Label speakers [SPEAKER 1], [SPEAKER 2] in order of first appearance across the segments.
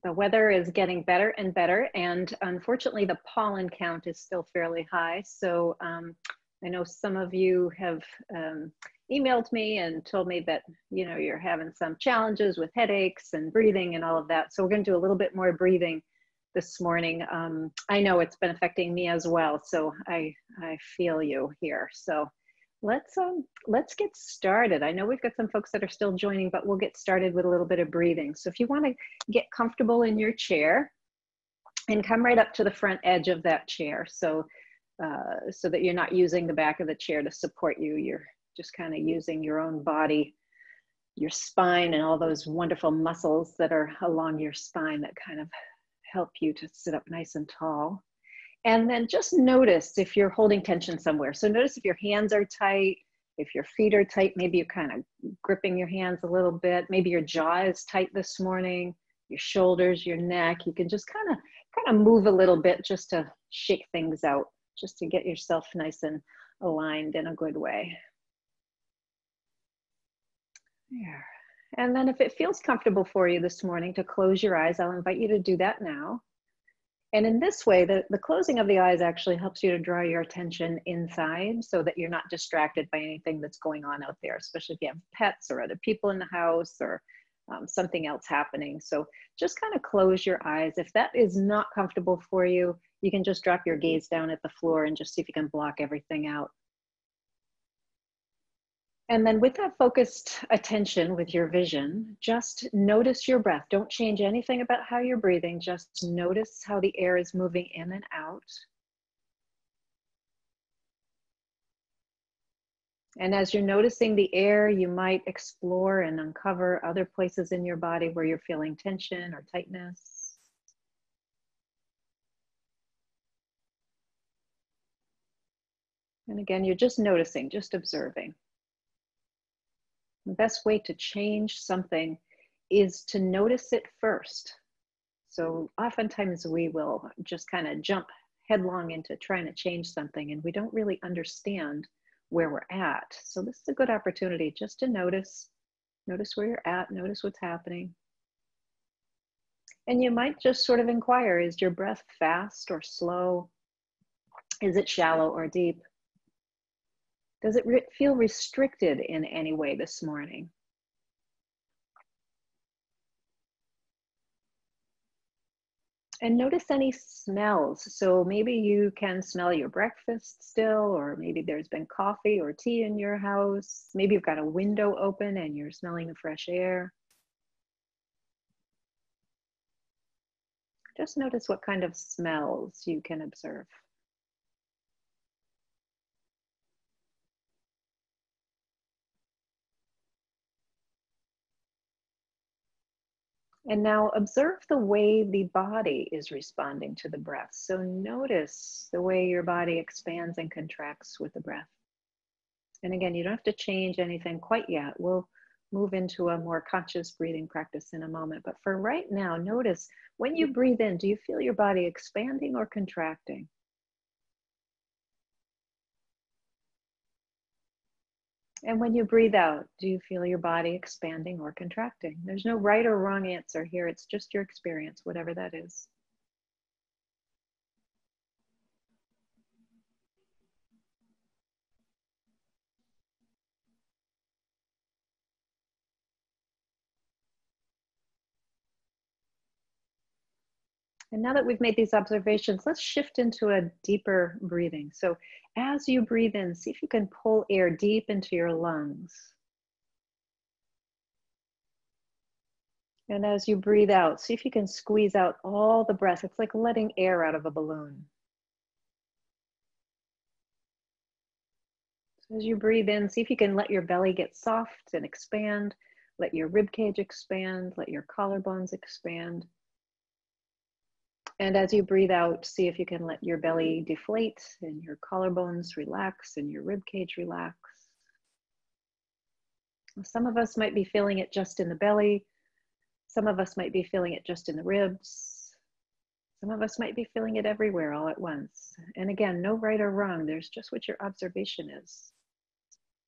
[SPEAKER 1] The weather is getting better and better, and unfortunately the pollen count is still fairly high. So I know some of you have emailed me and told me that, you know, you're having some challenges with headaches and breathing and all of that. So we're going to do a little bit more breathing this morning. I know it's been affecting me as well, so I feel you here. So let's get started. I know we've got some folks that are still joining, but we'll get started with a little bit of breathing. So if you want to get comfortable in your chair and come right up to the front edge of that chair, so that you're not using the back of the chair to support you, you're just kind of using your own body, your spine, and all those wonderful muscles that are along your spine that kind of help you to sit up nice and tall. And then just notice if you're holding tension somewhere. So notice if your hands are tight, if your feet are tight, maybe you're kind of gripping your hands a little bit. Maybe your jaw is tight this morning, your shoulders, your neck. You can just kind of move a little bit just to shake things out, just to get yourself nice and aligned in a good way. There. And then if it feels comfortable for you this morning to close your eyes, I'll invite you to do that now. And in this way, the closing of the eyes actually helps you to draw your attention inside so that you're not distracted by anything that's going on out there, especially if you have pets or other people in the house or something else happening. So just kind of close your eyes. If that is not comfortable for you, you can just drop your gaze down at the floor and just see if you can block everything out. And then with that focused attention with your vision, just notice your breath. Don't change anything about how you're breathing. Just notice how the air is moving in and out. And as you're noticing the air, you might explore and uncover other places in your body where you're feeling tension or tightness. And again, you're just noticing, just observing. The best way to change something is to notice it first. So oftentimes we will just kind of jump headlong into trying to change something and we don't really understand where we're at. So this is a good opportunity just to notice where you're at, notice what's happening. And you might just sort of inquire, is your breath fast or slow? Is it shallow or deep? Does it feel restricted in any way this morning? And notice any smells. So maybe you can smell your breakfast still, or maybe there's been coffee or tea in your house. Maybe you've got a window open and you're smelling the fresh air. Just notice what kind of smells you can observe. And now observe the way the body is responding to the breath. So notice the way your body expands and contracts with the breath. And again, you don't have to change anything quite yet. We'll move into a more conscious breathing practice in a moment. But for right now, notice when you breathe in, do you feel your body expanding or contracting? And when you breathe out, do you feel your body expanding or contracting? There's no right or wrong answer here. It's just your experience, whatever that is. And now that we've made these observations, let's shift into a deeper breathing. So as you breathe in, see if you can pull air deep into your lungs. And as you breathe out, see if you can squeeze out all the breath. It's like letting air out of a balloon. So as you breathe in, see if you can let your belly get soft and expand. Let your rib cage expand. Let your collarbones expand. And as you breathe out, see if you can let your belly deflate and your collarbones relax and your rib cage relax. Some of us might be feeling it just in the belly. Some of us might be feeling it just in the ribs. Some of us might be feeling it everywhere all at once. And again, no right or wrong. There's just what your observation is.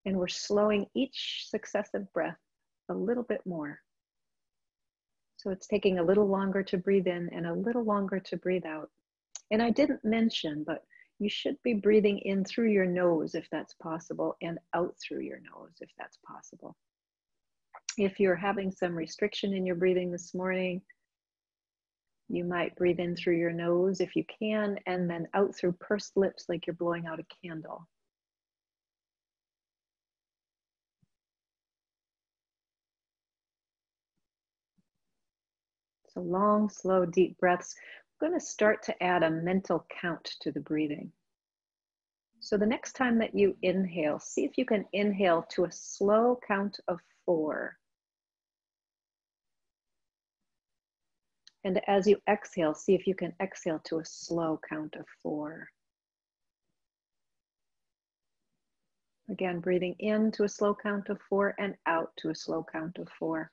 [SPEAKER 1] And we're slowing each successive breath a little bit more. So it's taking a little longer to breathe in and a little longer to breathe out. And I didn't mention, but you should be breathing in through your nose if that's possible, and out through your nose if that's possible. If you're having some restriction in your breathing this morning, you might breathe in through your nose if you can, and then out through pursed lips like you're blowing out a candle. So long, slow, deep breaths. I'm going to start to add a mental count to the breathing. So the next time that you inhale, see if you can inhale to a slow count of 4. And as you exhale, see if you can exhale to a slow count of 4. Again, breathing in to a slow count of 4 and out to a slow count of 4.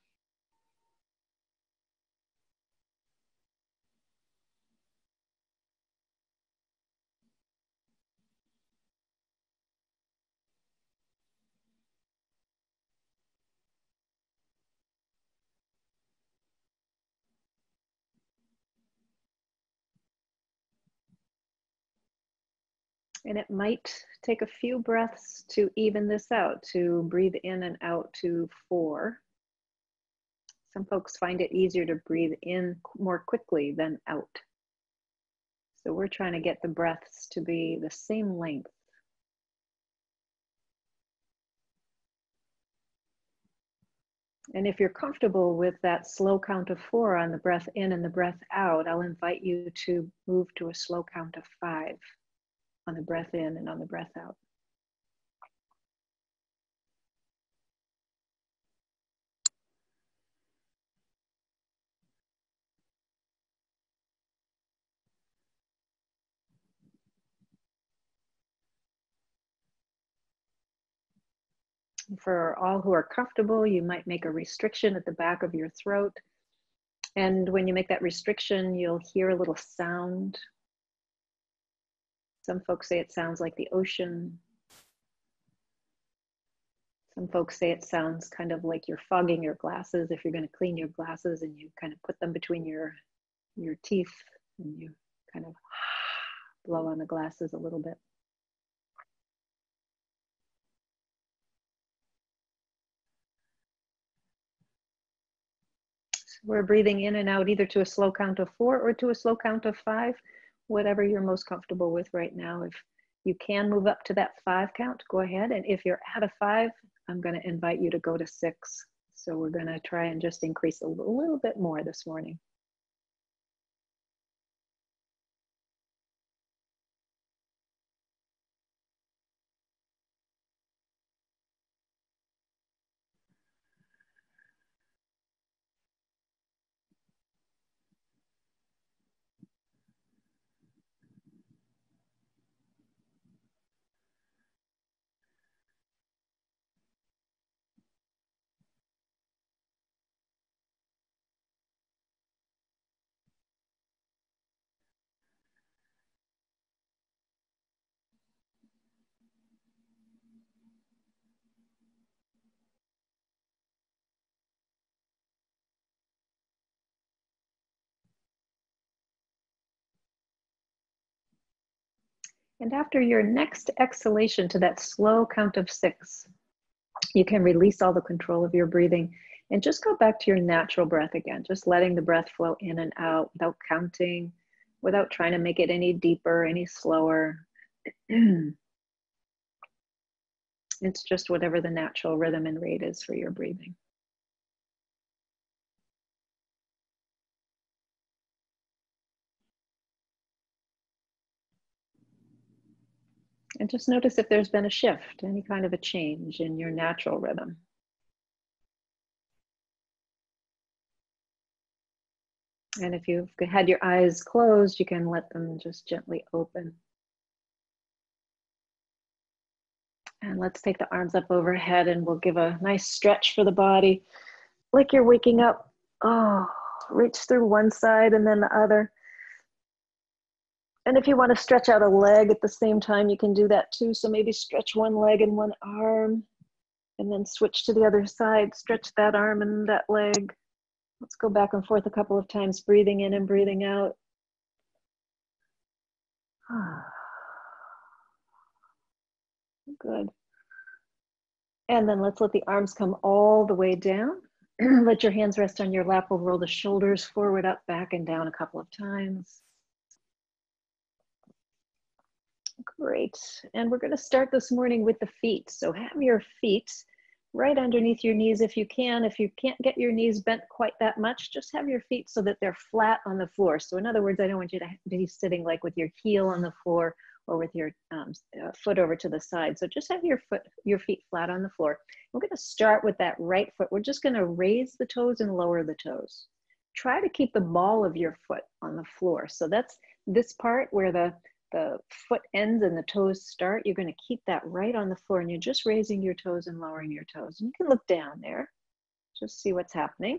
[SPEAKER 1] And it might take a few breaths to even this out, to breathe in and out to 4. Some folks find it easier to breathe in more quickly than out. So we're trying to get the breaths to be the same length. And if you're comfortable with that slow count of 4 on the breath in and the breath out, I'll invite you to move to a slow count of 5 on the breath in and on the breath out. For all who are comfortable, you might make a restriction at the back of your throat. And when you make that restriction, you'll hear a little sound. Some folks say it sounds like the ocean. Some folks say it sounds kind of like you're fogging your glasses if you're going to clean your glasses and you kind of put them between your teeth and you kind of blow on the glasses a little bit. We're breathing in and out either to a slow count of 4 or to a slow count of 5, whatever you're most comfortable with right now. If you can move up to that 5 count, go ahead. And if you're at a 5, I'm going to invite you to go to 6. So we're going to try and just increase a little bit more this morning. And after your next exhalation to that slow count of 6, you can release all the control of your breathing and just go back to your natural breath again, just letting the breath flow in and out without counting, without trying to make it any deeper, any slower. It's just whatever the natural rhythm and rate is for your breathing. And just notice if there's been a shift, any kind of a change in your natural rhythm. And if you've had your eyes closed, you can let them just gently open. And let's take the arms up overhead and we'll give a nice stretch for the body. Like you're waking up. Oh, reach through one side and then the other. And if you want to stretch out a leg at the same time, you can do that too. So maybe stretch one leg and one arm and then switch to the other side. Stretch that arm and that leg. Let's go back and forth a couple of times, breathing in and breathing out. Good. And then let's let the arms come all the way down. Let your hands rest on your lap. We'll roll the shoulders forward, up, back, and down a couple of times. Great. And we're going to start this morning with the feet. So have your feet right underneath your knees if you can. If you can't get your knees bent quite that much, just have your feet so that they're flat on the floor. So in other words, I don't want you to be sitting like with your heel on the floor or with your foot over to the side. So just have your feet flat on the floor. We're going to start with that right foot. We're just going to raise the toes and lower the toes. Try to keep the ball of your foot on the floor. So that's this part where the foot ends and the toes start. You're going to keep that right on the floor, and you're just raising your toes and lowering your toes. And you can look down there, just see what's happening.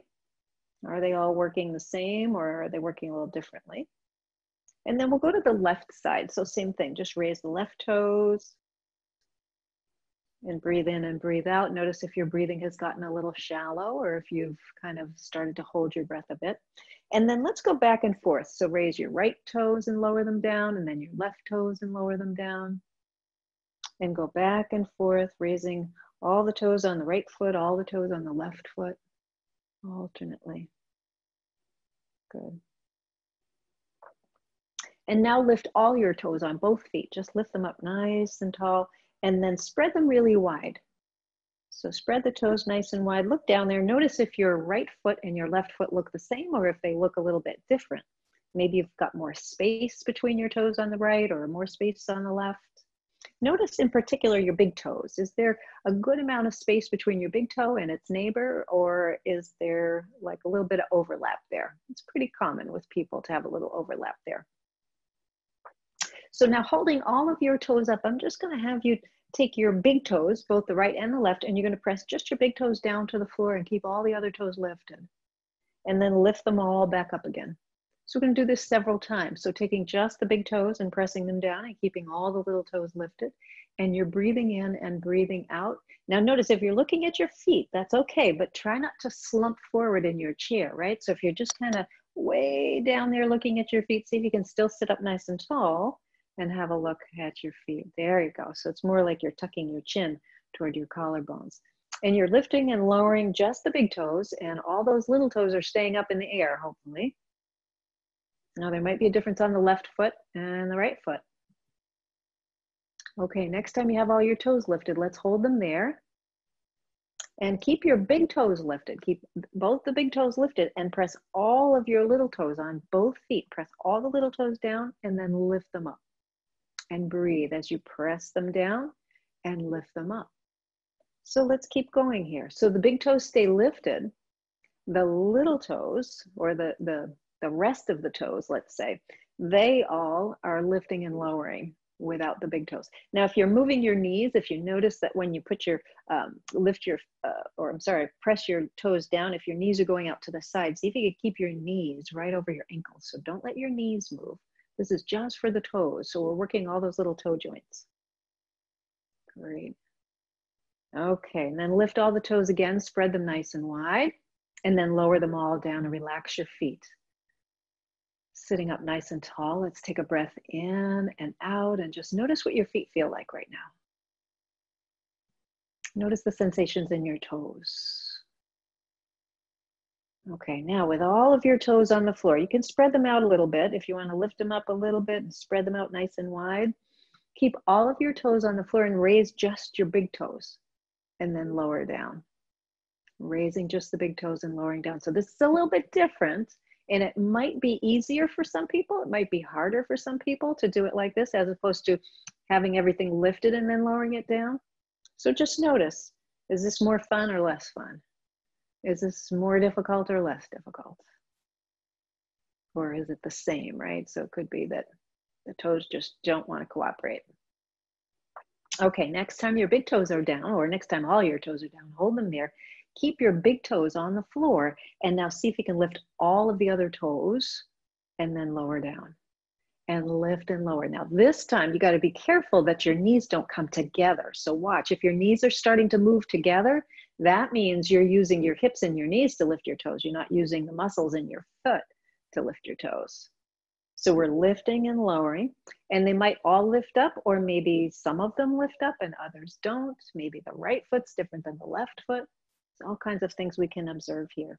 [SPEAKER 1] Are they all working the same, or are they working a little differently? And then we'll go to the left side. So same thing, just raise the left toes and breathe in and breathe out. Notice if your breathing has gotten a little shallow or if you've kind of started to hold your breath a bit. And then let's go back and forth. So raise your right toes and lower them down, and then your left toes and lower them down. And go back and forth, raising all the toes on the right foot, all the toes on the left foot, alternately. Good. And now lift all your toes on both feet. Just lift them up nice and tall, and then spread them really wide. So spread the toes nice and wide. Look down there. Notice if your right foot and your left foot look the same, or if they look a little bit different. Maybe you've got more space between your toes on the right or more space on the left. Notice in particular your big toes. Is there a good amount of space between your big toe and its neighbor, or is there like a little bit of overlap there? It's pretty common with people to have a little overlap there. So now holding all of your toes up, I'm just going to have you take your big toes, both the right and the left, and you're going to press just your big toes down to the floor and keep all the other toes lifted. And then lift them all back up again. So we're going to do this several times. So taking just the big toes and pressing them down and keeping all the little toes lifted. And you're breathing in and breathing out. Now notice if you're looking at your feet, that's okay, but try not to slump forward in your chair, right? So if you're just kind of way down there looking at your feet, see if you can still sit up nice and tall and have a look at your feet. There you go. So it's more like you're tucking your chin toward your collarbones. And you're lifting and lowering just the big toes, and all those little toes are staying up in the air, hopefully. Now there might be a difference on the left foot and the right foot. Okay, next time you have all your toes lifted, let's hold them there. And keep your big toes lifted. Keep both the big toes lifted and press all of your little toes on both feet. Press all the little toes down and then lift them up. And breathe as you press them down and lift them up. So let's keep going here. So the big toes stay lifted. The little toes, or the rest of the toes, let's say, they all are lifting and lowering without the big toes. Now, if you're moving your knees, if you notice that when you put your, press your toes down, if your knees are going out to the side, see if you can keep your knees right over your ankles. So don't let your knees move. This is just for the toes. So we're working all those little toe joints. Great. Okay, and then lift all the toes again, spread them nice and wide, and then lower them all down and relax your feet. Sitting up nice and tall, let's take a breath in and out and just notice what your feet feel like right now. Notice the sensations in your toes. Okay, now with all of your toes on the floor, you can spread them out a little bit. If you want to lift them up a little bit and spread them out nice and wide, keep all of your toes on the floor and raise just your big toes and then lower down. Raising just the big toes and lowering down. So this is a little bit different, and it might be easier for some people. It might be harder for some people to do it like this as opposed to having everything lifted and then lowering it down. So just notice, is this more fun or less fun? Is this more difficult or less difficult? Or is it the same, right? So it could be that the toes just don't want to cooperate. Okay, next time your big toes are down, or next time all your toes are down, hold them there. Keep your big toes on the floor, and now see if you can lift all of the other toes and then lower down. and lift and lower. Now this time you got to be careful that your knees don't come together. So watch, if your knees are starting to move together, that means you're using your hips and your knees to lift your toes. You're not using the muscles in your foot to lift your toes. So we're lifting and lowering, and they might all lift up, or maybe some of them lift up and others don't. Maybe the right foot's different than the left foot. There's all kinds of things we can observe here.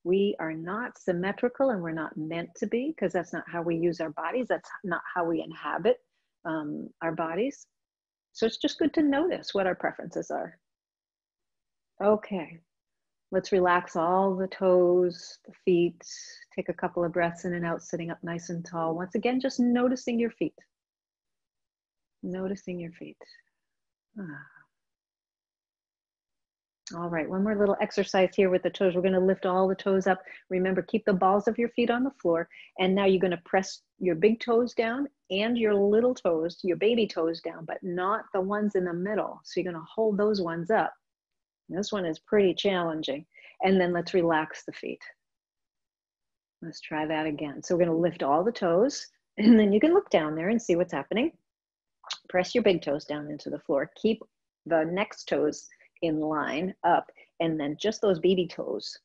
[SPEAKER 1] We are not symmetrical, and we're not meant to be, because that's not how we use our bodies. That's not how we inhabit our bodies. So it's just good to notice what our preferences are. Okay, let's relax all the toes, the feet. Take a couple of breaths in and out, sitting up nice and tall. Once again, just noticing your feet. Noticing your feet. All right, one more little exercise here with the toes. We're gonna lift all the toes up. Remember, keep the balls of your feet on the floor. And now you're gonna press your big toes down and your little toes, your baby toes down, but not the ones in the middle. So you're gonna hold those ones up. This one is pretty challenging. And then let's relax the feet. Let's try that again. So we're gonna lift all the toes, and then you can look down there and see what's happening. Press your big toes down into the floor. Keep the next toes in line up, and then just those baby toes.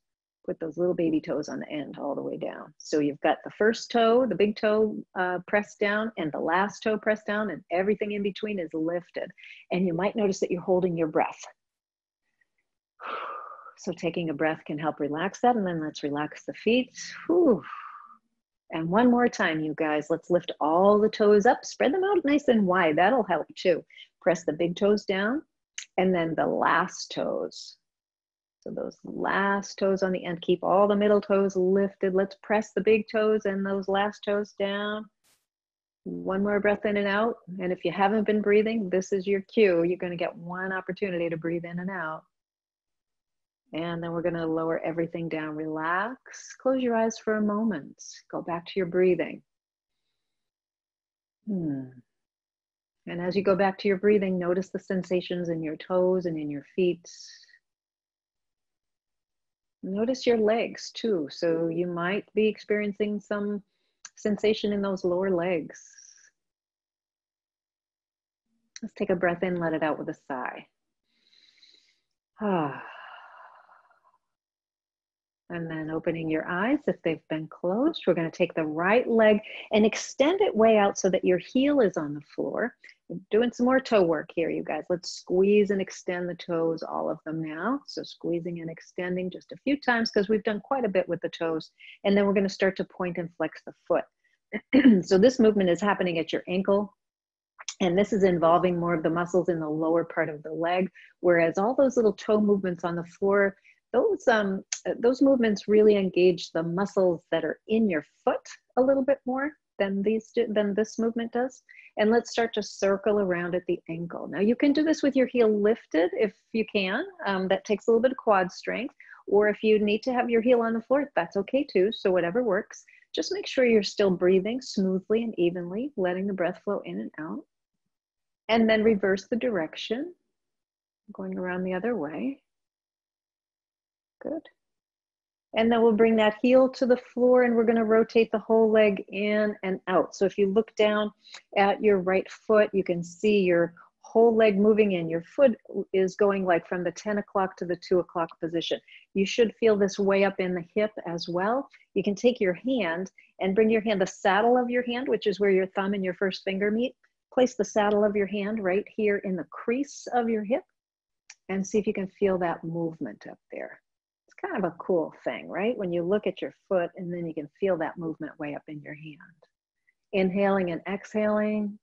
[SPEAKER 1] Put those little baby toes on the end all the way down. So you've got the first toe, the big toe pressed down, and the last toe pressed down, and everything in between is lifted. And you might notice that you're holding your breath. So taking a breath can help relax that, and then let's relax the feet. Whew. And one more time, you guys, let's lift all the toes up, spread them out nice and wide. That'll help too. Press the big toes down, and then the last toes. So those last toes on the end, keep all the middle toes lifted. Let's press the big toes and those last toes down. One more breath in and out. And if you haven't been breathing, this is your cue. You're going to get one opportunity to breathe in and out. And then we're going to lower everything down. Relax. Close your eyes for a moment. Go back to your breathing. And as you go back to your breathing, notice the sensations in your toes and in your feet. Notice your legs too. So you might be experiencing some sensation in those lower legs. Let's take a breath in, let it out with a sigh. And then opening your eyes if they've been closed. We're going to take the right leg and extend it way out so that your heel is on the floor. We're doing some more toe work here, you guys. Let's squeeze and extend the toes, all of them now. So squeezing and extending just a few times, because we've done quite a bit with the toes. And then we're going to start to point and flex the foot. So this movement is happening at your ankle. And this is involving more of the muscles in the lower part of the leg, whereas all those little toe movements on the floor, those movements really engage the muscles that are in your foot a little bit more than this movement does. And let's start to circle around at the ankle. Now you can do this with your heel lifted if you can. That takes a little bit of quad strength. Or if you need to have your heel on the floor, that's okay too. So whatever works. Just make sure you're still breathing smoothly and evenly, letting the breath flow in and out. And then reverse the direction, going around the other way. Good. And then we'll bring that heel to the floor, and we're going to rotate the whole leg in and out. So if you look down at your right foot, you can see your whole leg moving in. Your foot is going like from the 10 o'clock to the 2 o'clock position. You should feel this way up in the hip as well. You can take your hand and bring your hand, the saddle of your hand, which is where your thumb and your first finger meet. Place the saddle of your hand right here in the crease of your hip, and see if you can feel that movement up there. Kind of a cool thing, right? When you look at your foot and then you can feel that movement way up in your hand. Inhaling and exhaling.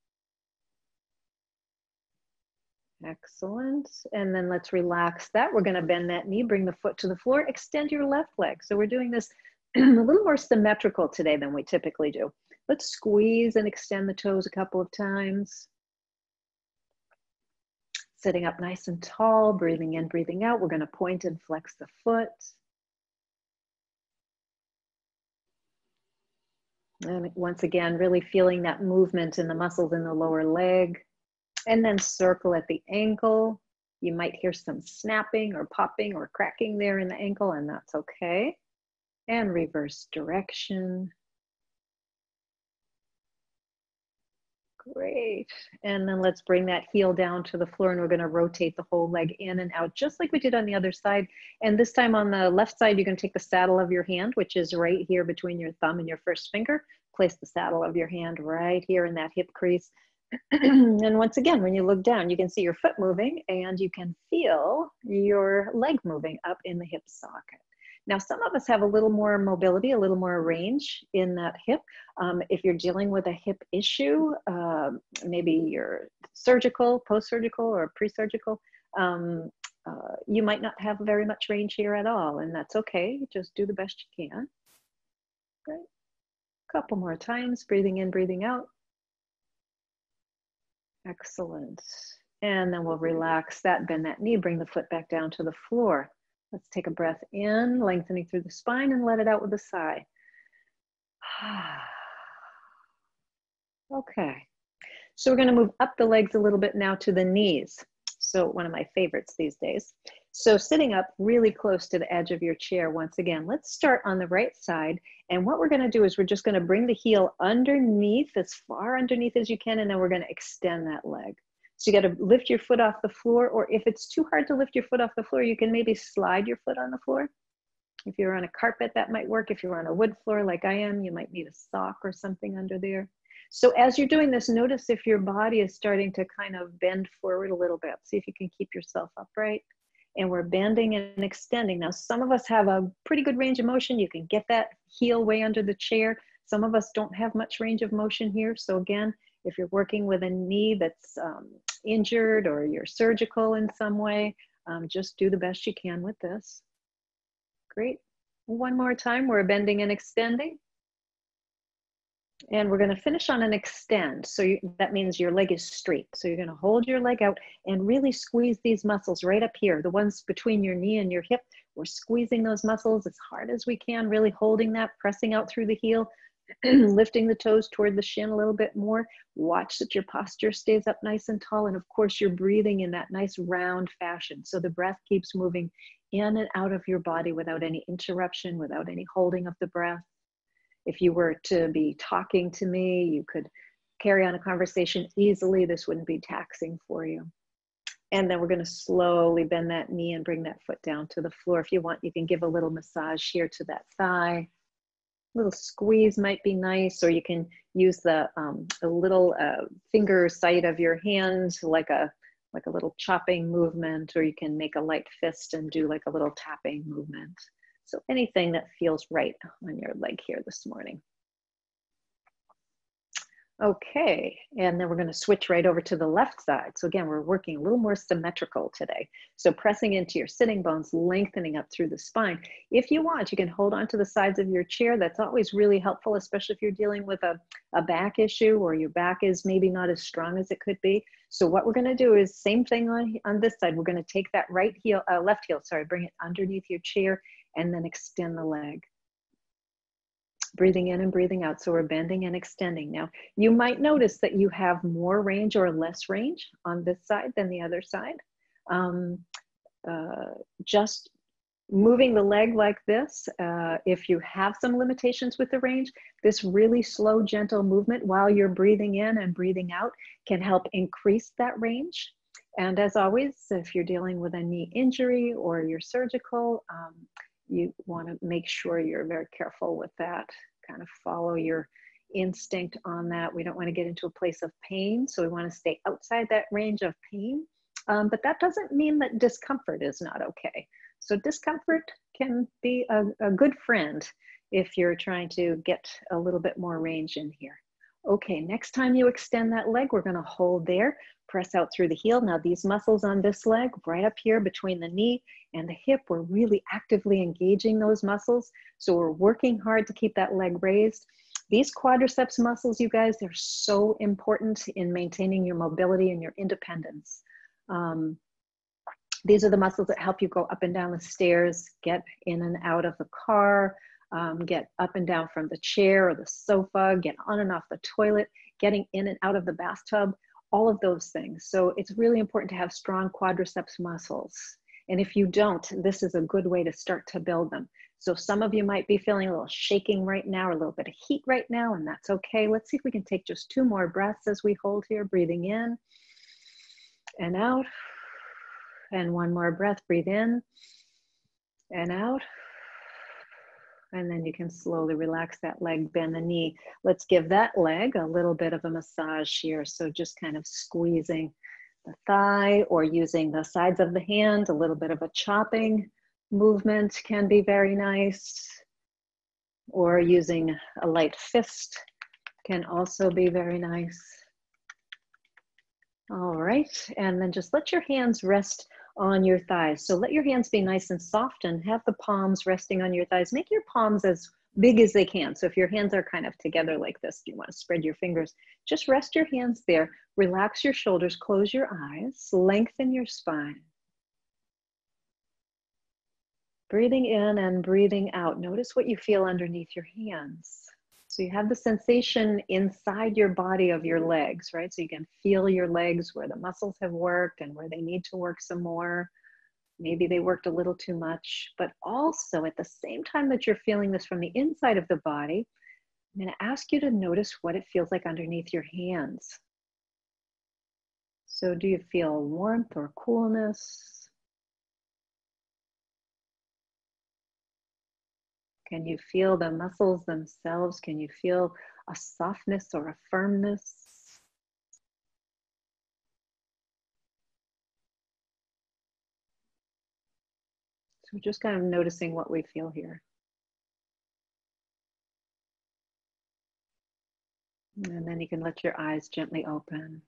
[SPEAKER 1] Excellent. And then let's relax that. We're going to bend that knee, bring the foot to the floor, extend your left leg. So we're doing this a little more symmetrical today than we typically do. Let's squeeze and extend the toes a couple of times. Sitting up nice and tall, breathing in, breathing out. We're going to point and flex the foot. And once again, really feeling that movement in the muscles in the lower leg. And then circle at the ankle. You might hear some snapping or popping or cracking there in the ankle, and that's okay. And reverse direction. Great. And then let's bring that heel down to the floor, and we're going to rotate the whole leg in and out, just like we did on the other side. And this time on the left side, you're going to take the saddle of your hand, which is right here between your thumb and your first finger. Place the saddle of your hand right here in that hip crease. And once again, when you look down, you can see your foot moving and you can feel your leg moving up in the hip socket. Now, some of us have a little more mobility, a little more range in that hip. If you're dealing with a hip issue, maybe you're surgical, post-surgical, or pre-surgical, you might not have very much range here at all, and that's okay. Just do the best you can. Great. Couple more times, breathing in, breathing out. Excellent. And then we'll relax that, bend that knee, bring the foot back down to the floor. Let's take a breath in, lengthening through the spine, and let it out with a sigh. Okay. So we're going to move up the legs a little bit now to the knees. So one of my favorites these days. So sitting up really close to the edge of your chair, once again, let's start on the right side. And what we're going to do is we're just going to bring the heel underneath, as far underneath as you can, and then we're going to extend that leg. So you got to lift your foot off the floor, or if it's too hard to lift your foot off the floor, you can maybe slide your foot on the floor. If you're on a carpet, that might work. If you're on a wood floor like I am, you might need a sock or something under there. So as you're doing this, notice if your body is starting to kind of bend forward a little bit. See if you can keep yourself upright. And we're bending and extending. Now, some of us have a pretty good range of motion. You can get that heel way under the chair. Some of us don't have much range of motion here. So again, if you're working with a knee that's injured or you're surgical in some way, just do the best you can with this. Great. One more time, we're bending and extending. And we're going to finish on an extend. So that means your leg is straight. So you're going to hold your leg out and really squeeze these muscles right up here, the ones between your knee and your hip. We're squeezing those muscles as hard as we can, really holding that, pressing out through the heel, lifting the toes toward the shin a little bit more. Watch that your posture stays up nice and tall. And of course, you're breathing in that nice round fashion. So the breath keeps moving in and out of your body without any interruption, without any holding of the breath. If you were to be talking to me, you could carry on a conversation easily. This wouldn't be taxing for you. And then we're going to slowly bend that knee and bring that foot down to the floor. If you want, you can give a little massage here to that thigh. A little squeeze might be nice, or you can use the little finger side of your hand like a little chopping movement, or you can make a light fist and do like a little tapping movement. So anything that feels right on your leg here this morning. Okay, and then we're going to switch right over to the left side. So again, we're working a little more symmetrical today. So pressing into your sitting bones, lengthening up through the spine. If you want, you can hold on to the sides of your chair. That's always really helpful, especially if you're dealing with a back issue or your back is maybe not as strong as it could be. So what we're going to do is same thing on this side. We're going to take that left heel, bring it underneath your chair and then extend the leg. Breathing in and breathing out. So we're bending and extending. Now, you might notice that you have more range or less range on this side than the other side. Just moving the leg like this, if you have some limitations with the range, this really slow, gentle movement while you're breathing in and breathing out can help increase that range. And as always, if you're dealing with a knee injury or you're surgical, you want to make sure you're very careful with that, kind of follow your instinct on that. We don't want to get into a place of pain, so we want to stay outside that range of pain. But that doesn't mean that discomfort is not okay. So discomfort can be a good friend if you're trying to get a little bit more range in here. Okay, next time you extend that leg, we're going to hold there, press out through the heel. Now these muscles on this leg, right up here between the knee and the hip, we're really actively engaging those muscles. So we're working hard to keep that leg raised. These quadriceps muscles, you guys, they're so important in maintaining your mobility and your independence. These are the muscles that help you go up and down the stairs, get in and out of the car, get up and down from the chair or the sofa, get on and off the toilet, getting in and out of the bathtub, all of those things. So it's really important to have strong quadriceps muscles. And if you don't, this is a good way to start to build them. So some of you might be feeling a little shaking right now, or a little bit of heat right now, and that's okay. Let's see if we can take just 2 more breaths as we hold here, breathing in and out. And 1 more breath, breathe in and out. And then you can slowly relax that leg, bend the knee. Let's give that leg a little bit of a massage here. So just kind of squeezing the thigh or using the sides of the hand, a little bit of a chopping movement can be very nice. Or using a light fist can also be very nice. All right, and then just let your hands rest on your thighs. So let your hands be nice and soft and have the palms resting on your thighs. Make your palms as big as they can. So if your hands are kind of together like this, you want to spread your fingers, just rest your hands there. Relax your shoulders, close your eyes, lengthen your spine. Breathing in and breathing out. Notice what you feel underneath your hands. So you have the sensation inside your body of your legs, right? So you can feel your legs where the muscles have worked and where they need to work some more. Maybe they worked a little too much, but also at the same time that you're feeling this from the inside of the body, I'm going to ask you to notice what it feels like underneath your hands. So do you feel warmth or coolness? Can you feel the muscles themselves? Can you feel a softness or a firmness? So just kind of noticing what we feel here. And then you can let your eyes gently open.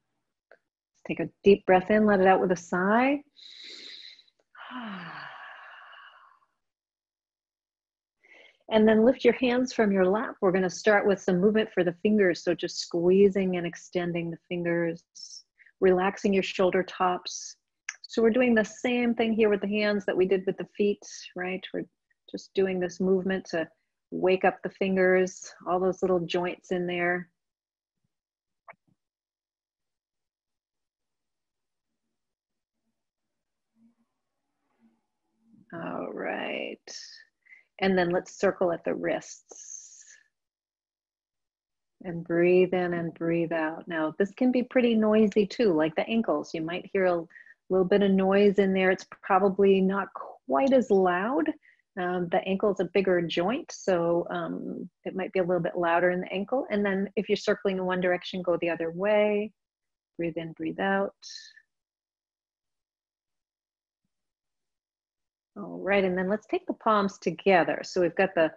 [SPEAKER 1] Let's take a deep breath in, let it out with a sigh. And then lift your hands from your lap. We're going to start with some movement for the fingers. So just squeezing and extending the fingers, relaxing your shoulder tops. So we're doing the same thing here with the hands that we did with the feet, right? We're just doing this movement to wake up the fingers, all those little joints in there. All right. And then let's circle at the wrists. And breathe in and breathe out. Now, this can be pretty noisy too, like the ankles. You might hear a little bit of noise in there. It's probably not quite as loud. The ankle is a bigger joint, so it might be a little bit louder in the ankle. And then if you're circling in one direction, go the other way. Breathe in, breathe out. All right, and then let's take the palms together. So we've got the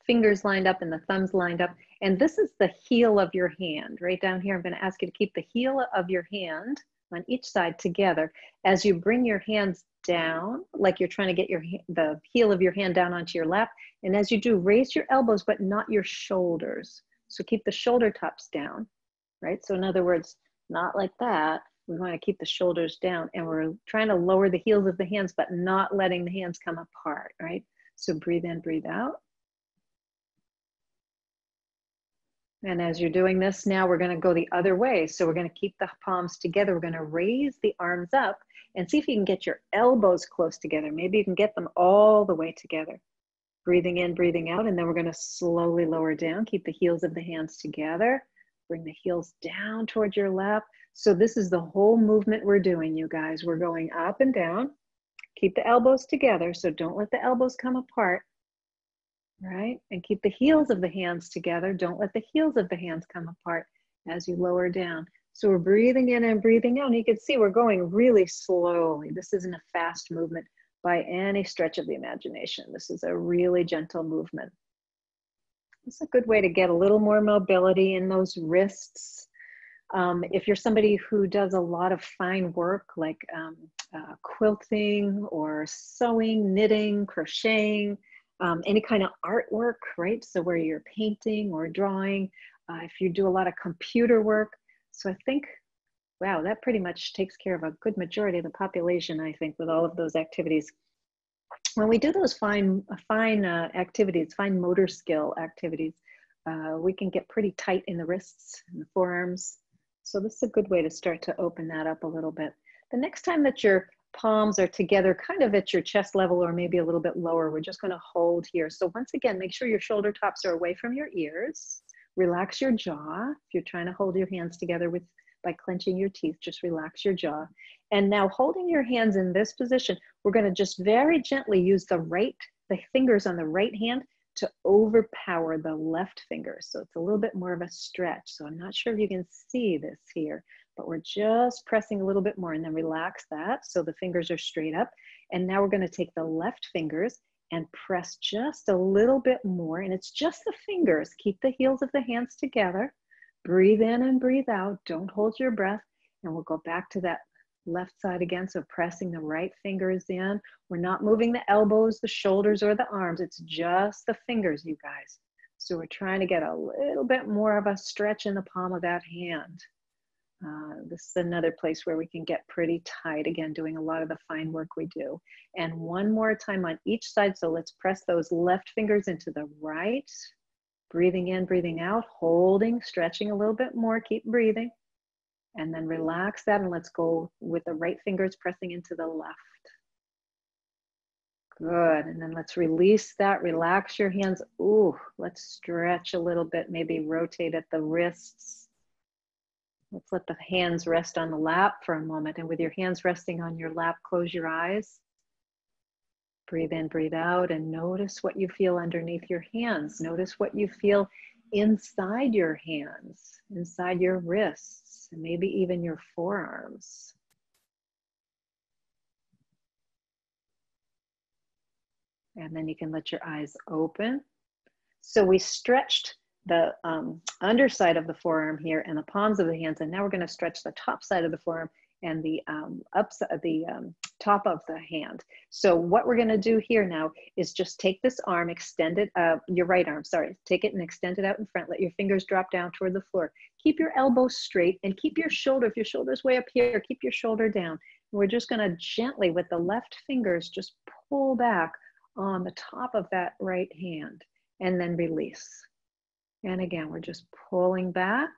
[SPEAKER 1] fingers lined up and the thumbs lined up. And this is the heel of your hand. Right down here, I'm going to ask you to keep the heel of your hand on each side together. As you bring your hands down, like you're trying to get the heel of your hand down onto your lap. And as you do, raise your elbows, but not your shoulders. So keep the shoulder tops down, right? So in other words, not like that. We want to keep the shoulders down, and we're trying to lower the heels of the hands, but not letting the hands come apart, right? So breathe in, breathe out. And as you're doing this, now we're going to go the other way. So we're going to keep the palms together. We're going to raise the arms up and see if you can get your elbows close together. Maybe you can get them all the way together. Breathing in, breathing out, and then we're going to slowly lower down. Keep the heels of the hands together. Bring the heels down towards your lap. So this is the whole movement we're doing, you guys. We're going up and down. Keep the elbows together, so don't let the elbows come apart, right? And keep the heels of the hands together. Don't let the heels of the hands come apart as you lower down. So we're breathing in and breathing out. And you can see we're going really slowly. This isn't a fast movement by any stretch of the imagination. This is a really gentle movement. It's a good way to get a little more mobility in those wrists. If you're somebody who does a lot of fine work like quilting or sewing, knitting, crocheting, any kind of artwork, right? So where you're painting or drawing, if you do a lot of computer work. So I think, wow, that pretty much takes care of a good majority of the population, I think, with all of those activities. When we do those fine activities, fine motor skill activities, we can get pretty tight in the wrists and the forearms. So this is a good way to start to open that up a little bit. The next time that you're palms are together kind of at your chest level or maybe a little bit lower. We're just going to hold here. So once again, make sure your shoulder tops are away from your ears. Relax your jaw. If you're trying to hold your hands together by clenching your teeth, just relax your jaw. And now holding your hands in this position, we're going to just very gently use the fingers on the right hand to overpower the left finger. So it's a little bit more of a stretch. So I'm not sure if you can see this here, but we're just pressing a little bit more, and then relax that so the fingers are straight up. And now we're going to take the left fingers and press just a little bit more, and it's just the fingers. Keep the heels of the hands together. Breathe in and breathe out. Don't hold your breath. And we'll go back to that left side again. So pressing the right fingers in. We're not moving the elbows, the shoulders, or the arms. It's just the fingers, you guys. So we're trying to get a little bit more of a stretch in the palm of that hand. This is another place where we can get pretty tight, again, doing a lot of the fine work we do. And one more time on each side. So let's press those left fingers into the right. Breathing in, breathing out, holding, stretching a little bit more, keep breathing. And then relax that, and let's go with the right fingers pressing into the left. Good, and then let's release that, relax your hands. Ooh, let's stretch a little bit, maybe rotate at the wrists. Let's let the hands rest on the lap for a moment. And with your hands resting on your lap, close your eyes. Breathe in, breathe out, and notice what you feel underneath your hands. Notice what you feel inside your hands, inside your wrists, and maybe even your forearms. And then you can let your eyes open. So we stretched the underside of the forearm here and the palms of the hands, and now we're going to stretch the top side of the forearm and the top of the hand. So what we're going to do here now is just take this arm, extend it, your right arm, sorry, take it and extend it out in front. Let your fingers drop down toward the floor. Keep your elbows straight and keep your shoulder, if your shoulder's way up here, keep your shoulder down. And we're just going to gently, with the left fingers, just pull back on the top of that right hand and then release. And again, we're just pulling back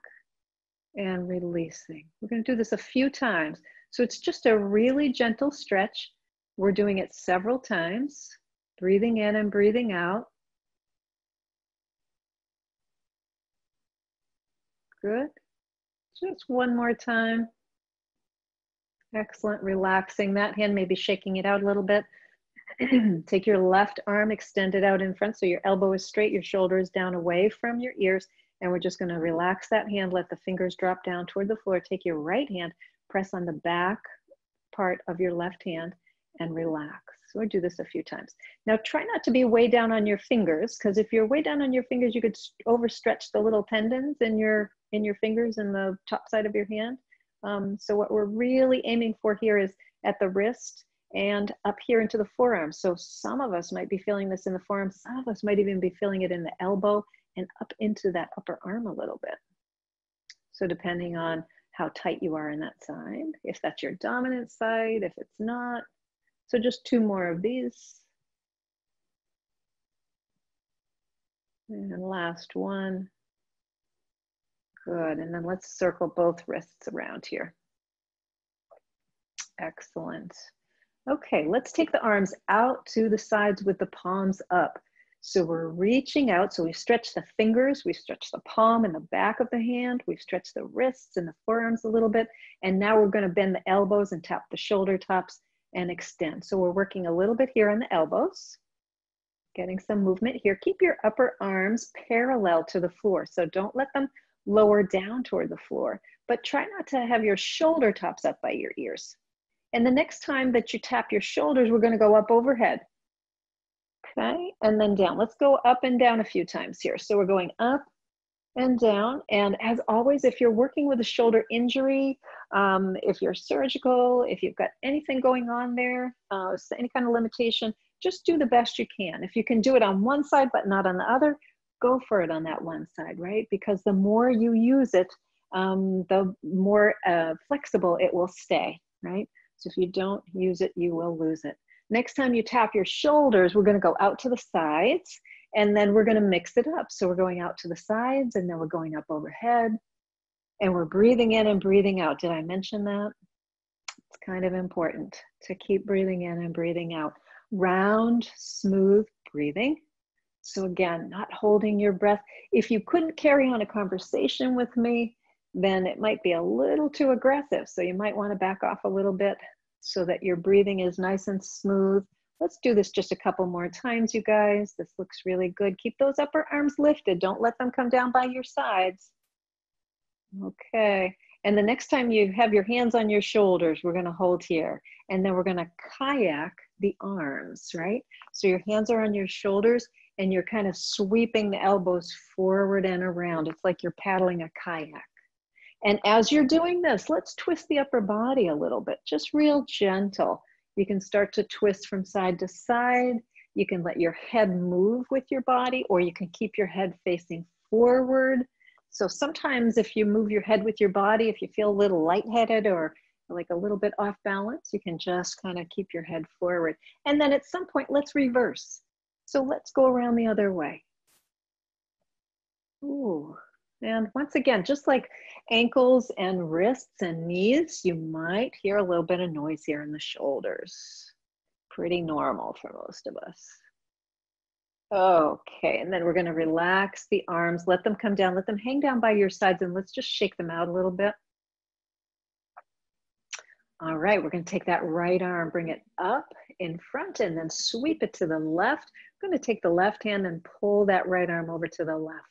[SPEAKER 1] and releasing. We're going to do this a few times. So it's just a really gentle stretch. We're doing it several times, breathing in and breathing out. Good. Just one more time. Excellent. Relaxing that hand, maybe shaking it out a little bit. Take your left arm, extend it out in front so your elbow is straight, your shoulder is down away from your ears. And we're just going to relax that hand, let the fingers drop down toward the floor. Take your right hand, press on the back part of your left hand and relax. So we'll do this a few times. Now try not to be way down on your fingers, because if you're way down on your fingers, you could overstretch the little tendons in your fingers and the top side of your hand. So what we're really aiming for here is at the wrist and up here into the forearm. So some of us might be feeling this in the forearm. Some of us might even be feeling it in the elbow and up into that upper arm a little bit. So depending on how tight you are in that side, if that's your dominant side, if it's not. So just two more of these. And last one. Good, and then let's circle both wrists around here. Excellent. Okay, let's take the arms out to the sides with the palms up. So we're reaching out, so we've stretched the fingers, we've stretched the palm and the back of the hand, we've stretched the wrists and the forearms a little bit, and now we're going to bend the elbows and tap the shoulder tops and extend. So we're working a little bit here on the elbows, getting some movement here. Keep your upper arms parallel to the floor, so don't let them lower down toward the floor, but try not to have your shoulder tops up by your ears. And the next time that you tap your shoulders, we're going to go up overhead. Okay, and then down. Let's go up and down a few times here. So we're going up and down. And as always, if you're working with a shoulder injury, if you're surgical, if you've got anything going on there, any kind of limitation, just do the best you can. If you can do it on one side but not on the other, go for it on that one side, right? Because the more you use it, the more flexible it will stay, right? So if you don't use it, you will lose it. Next time you tap your shoulders, we're going to go out to the sides, and then we're going to mix it up. So we're going out to the sides, and then we're going up overhead, and we're breathing in and breathing out. Did I mention that? It's kind of important to keep breathing in and breathing out. Round, smooth breathing. So again, not holding your breath. If you couldn't carry on a conversation with me, then it might be a little too aggressive. So you might want to back off a little bit so that your breathing is nice and smooth. Let's do this just a couple more times, you guys. This looks really good. Keep those upper arms lifted. Don't let them come down by your sides. Okay. And the next time you have your hands on your shoulders, we're going to hold here. And then we're going to kayak the arms, right? So your hands are on your shoulders and you're kind of sweeping the elbows forward and around. It's like you're paddling a kayak. And as you're doing this, let's twist the upper body a little bit, just real gentle. You can start to twist from side to side. You can let your head move with your body, or you can keep your head facing forward. So sometimes if you move your head with your body, if you feel a little lightheaded or like a little bit off balance, you can just kind of keep your head forward. And then at some point, let's reverse. So let's go around the other way. Ooh. And once again, just like ankles and wrists and knees, you might hear a little bit of noise here in the shoulders. Pretty normal for most of us. Okay, and then we're going to relax the arms, let them come down, let them hang down by your sides, and let's just shake them out a little bit. All right, we're going to take that right arm, bring it up in front, and then sweep it to the left. I'm going to take the left hand and pull that right arm over to the left.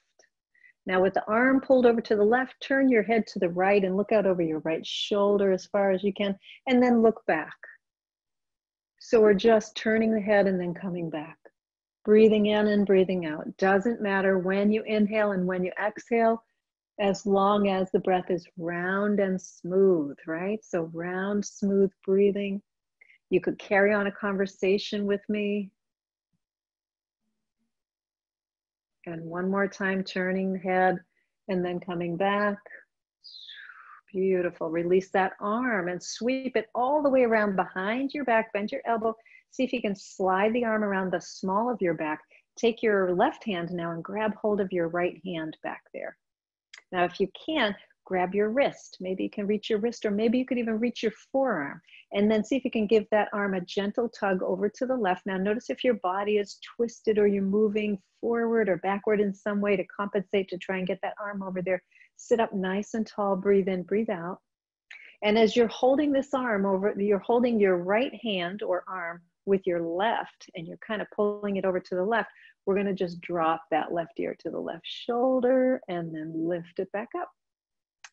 [SPEAKER 1] Now with the arm pulled over to the left, turn your head to the right and look out over your right shoulder as far as you can, and then look back. So we're just turning the head and then coming back. Breathing in and breathing out. Doesn't matter when you inhale and when you exhale, as long as the breath is round and smooth, right? So round, smooth breathing. You could carry on a conversation with me. And one more time, turning the head and then coming back. Beautiful. Release that arm and sweep it all the way around behind your back. Bend your elbow. See if you can slide the arm around the small of your back. Take your left hand now and grab hold of your right hand back there. Now, if you can, grab your wrist. Maybe you can reach your wrist, or maybe you could even reach your forearm. And then see if you can give that arm a gentle tug over to the left. Now, notice if your body is twisted or you're moving forward or backward in some way to compensate to try and get that arm over there. Sit up nice and tall, breathe in, breathe out. And as you're holding this arm over, you're holding your right hand or arm with your left, and you're kind of pulling it over to the left. We're going to just drop that left ear to the left shoulder and then lift it back up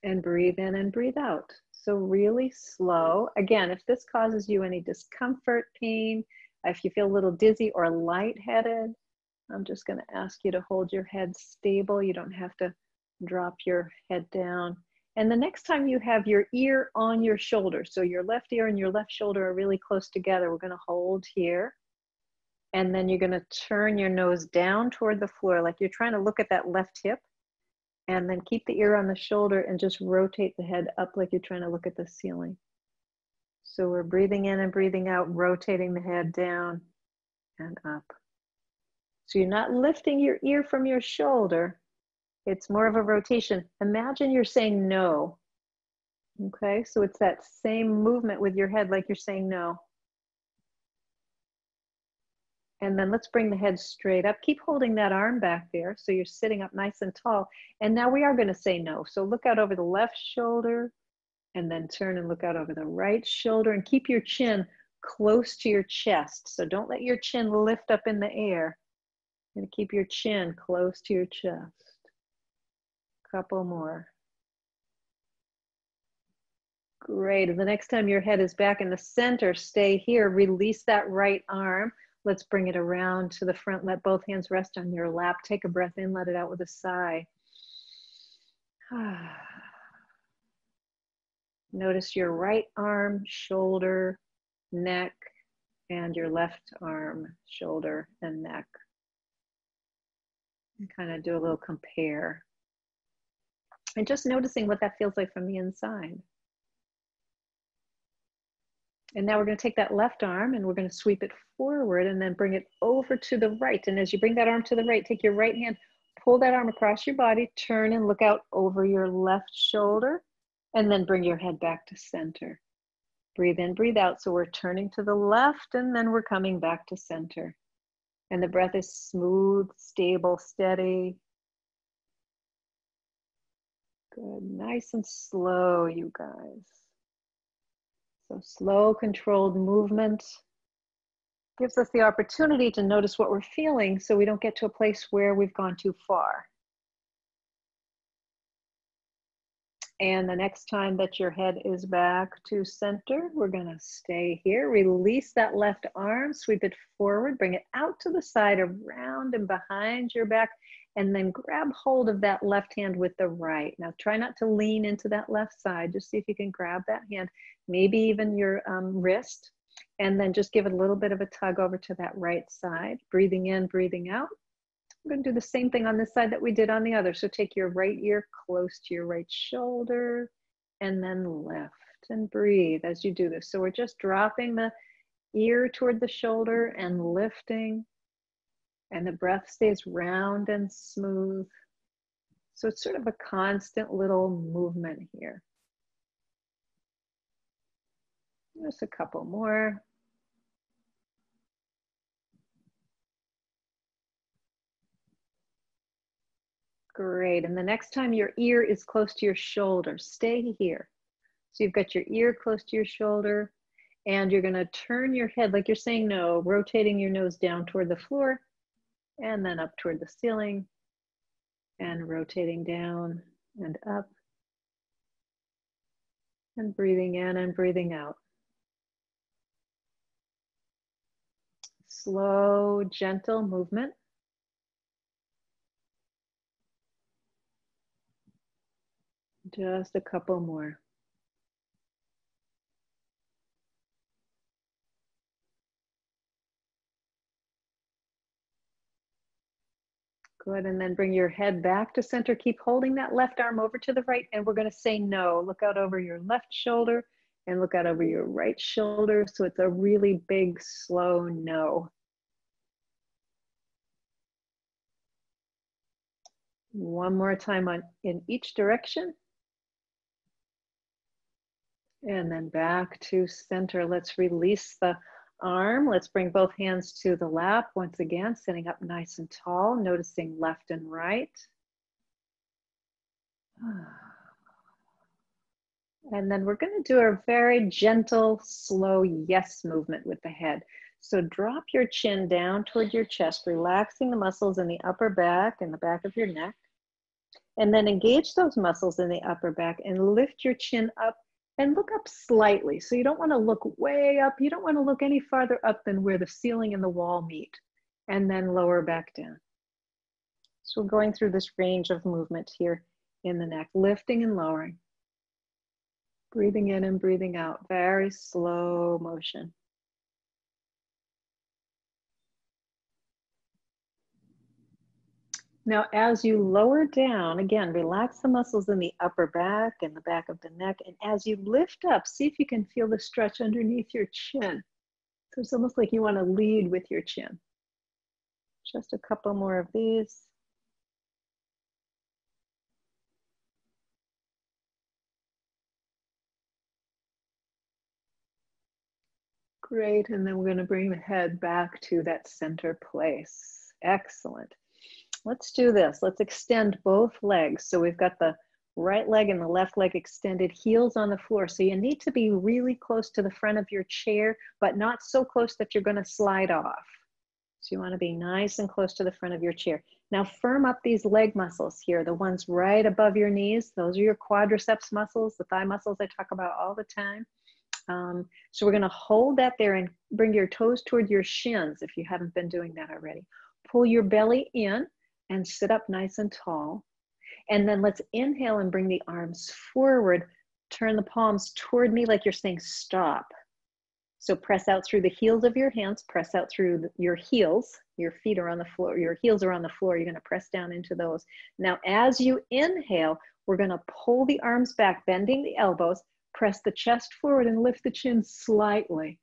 [SPEAKER 1] and breathe in and breathe out. So really slow. Again, if this causes you any discomfort, pain, if you feel a little dizzy or lightheaded, I'm just going to ask you to hold your head stable. You don't have to drop your head down. And the next time you have your ear on your shoulder, so your left ear and your left shoulder are really close together, we're going to hold here. And then you're going to turn your nose down toward the floor, like you're trying to look at that left hip. And then keep the ear on the shoulder and just rotate the head up like you're trying to look at the ceiling. So we're breathing in and breathing out, rotating the head down and up. So you're not lifting your ear from your shoulder. It's more of a rotation. Imagine you're saying no. Okay, so it's that same movement with your head like you're saying no. And then let's bring the head straight up. Keep holding that arm back there so you're sitting up nice and tall. And now we are going to say no. So look out over the left shoulder and then turn and look out over the right shoulder and keep your chin close to your chest. So don't let your chin lift up in the air. You're going to keep your chin close to your chest. Couple more. Great. And the next time your head is back in the center, stay here. Release that right arm. Let's bring it around to the front. Let both hands rest on your lap. Take a breath in, let it out with a sigh. Notice your right arm, shoulder, neck, and your left arm, shoulder, and neck. And kind of do a little compare. And just noticing what that feels like from the inside. And now we're going to take that left arm and we're going to sweep it forward and then bring it over to the right. And as you bring that arm to the right, take your right hand, pull that arm across your body, turn and look out over your left shoulder, and then bring your head back to center. Breathe in, breathe out. So we're turning to the left and then we're coming back to center. And the breath is smooth, stable, steady. Good, nice and slow, you guys. So slow, controlled movement gives us the opportunity to notice what we're feeling so we don't get to a place where we've gone too far. And the next time that your head is back to center, we're gonna stay here. Release that left arm, sweep it forward, bring it out to the side, around and behind your back, and then grab hold of that left hand with the right. Now try not to lean into that left side. Just see if you can grab that hand, maybe even your wrist, and then just give it a little bit of a tug over to that right side. Breathing in, breathing out. We're going to do the same thing on this side that we did on the other. So take your right ear close to your right shoulder and then lift and breathe as you do this. So we're just dropping the ear toward the shoulder and lifting, and the breath stays round and smooth. So it's sort of a constant little movement here. Just a couple more. Great, and the next time your ear is close to your shoulder, stay here. So you've got your ear close to your shoulder, and you're gonna turn your head like you're saying no, rotating your nose down toward the floor, and then up toward the ceiling, and rotating down and up, and breathing in and breathing out. Slow, gentle movement. Just a couple more. Good, and then bring your head back to center. Keep holding that left arm over to the right, and we're gonna say no. Look out over your left shoulder and look out over your right shoulder. So it's a really big, slow no. One more time in each direction. And then back to center. Let's release the arm. Let's bring both hands to the lap. Once again, sitting up nice and tall, noticing left and right. And then we're going to do a very gentle, slow yes movement with the head. So drop your chin down toward your chest, relaxing the muscles in the upper back and the back of your neck. And then engage those muscles in the upper back and lift your chin up and look up slightly. So you don't want to look way up. You don't want to look any farther up than where the ceiling and the wall meet. And then lower back down. So we're going through this range of movement here in the neck, lifting and lowering. Breathing in and breathing out, very slow motion. Now, as you lower down, again, relax the muscles in the upper back and the back of the neck. And as you lift up, see if you can feel the stretch underneath your chin. So it's almost like you want to lead with your chin. Just a couple more of these. Great, and then we're going to bring the head back to that center place. Excellent. Let's do this. Let's extend both legs. So we've got the right leg and the left leg extended, heels on the floor. So you need to be really close to the front of your chair, but not so close that you're going to slide off. So you want to be nice and close to the front of your chair. Now firm up these leg muscles here, the ones right above your knees. Those are your quadriceps muscles, the thigh muscles I talk about all the time. So we're going to hold that there and bring your toes toward your shins if you haven't been doing that already. Pull your belly in and sit up nice and tall. And then let's inhale and bring the arms forward. Turn the palms toward me like you're saying stop. So press out through the heels of your hands, press out through your heels. Your feet are on the floor, your heels are on the floor. You're going to press down into those. Now, as you inhale, we're going to pull the arms back, bending the elbows, press the chest forward and lift the chin slightly.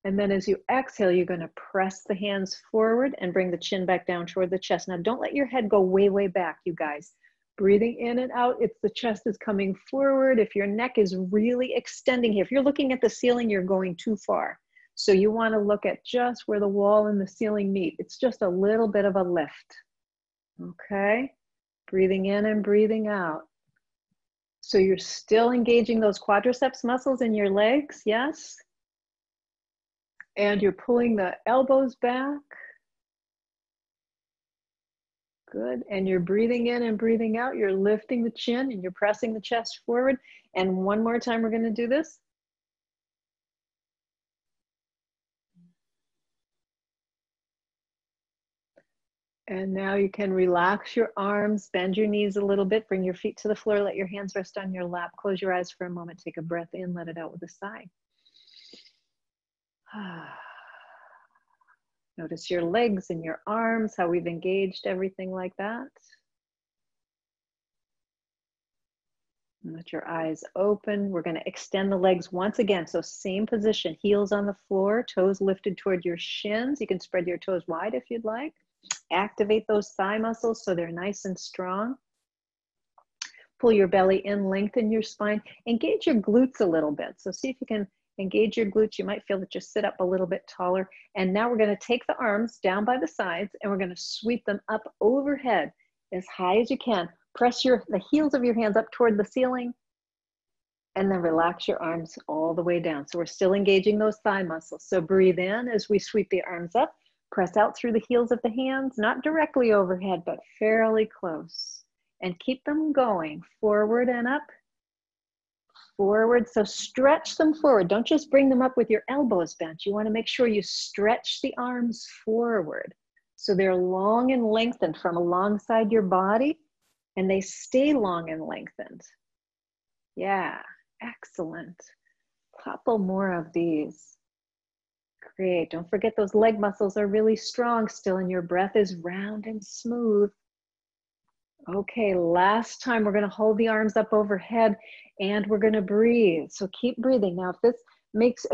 [SPEAKER 1] And then as you exhale, you're going to press the hands forward and bring the chin back down toward the chest. Now, don't let your head go way, way back, you guys. Breathing in and out, it's the chest is coming forward. If your neck is really extending here, if you're looking at the ceiling, you're going too far. So you want to look at just where the wall and the ceiling meet. It's just a little bit of a lift. Okay, breathing in and breathing out. So you're still engaging those quadriceps muscles in your legs, yes? And you're pulling the elbows back. Good, and you're breathing in and breathing out. You're lifting the chin and you're pressing the chest forward. And one more time, we're gonna do this. And now you can relax your arms, bend your knees a little bit, bring your feet to the floor, let your hands rest on your lap, close your eyes for a moment, take a breath in, let it out with a sigh. Notice your legs and your arms, how we've engaged everything like that. And let your eyes open. We're going to extend the legs once again. So same position, heels on the floor, toes lifted toward your shins. You can spread your toes wide if you'd like. Activate those thigh muscles so they're nice and strong. Pull your belly in, lengthen your spine. Engage your glutes a little bit. So see if you can engage your glutes. You might feel that you sit up a little bit taller. And now we're going to take the arms down by the sides and we're going to sweep them up overhead as high as you can. Press the heels of your hands up toward the ceiling and then relax your arms all the way down. So we're still engaging those thigh muscles. So breathe in as we sweep the arms up. Press out through the heels of the hands, not directly overhead, but fairly close. And keep them going forward and up. Forward, so stretch them forward. Don't just bring them up with your elbows bent. You want to make sure you stretch the arms forward so they're long and lengthened from alongside your body and they stay long and lengthened. Yeah, excellent. Couple more of these. Great, don't forget those leg muscles are really strong still and your breath is round and smooth. Okay, last time we're going to hold the arms up overhead and we're going to breathe. So keep breathing. Now, if this makes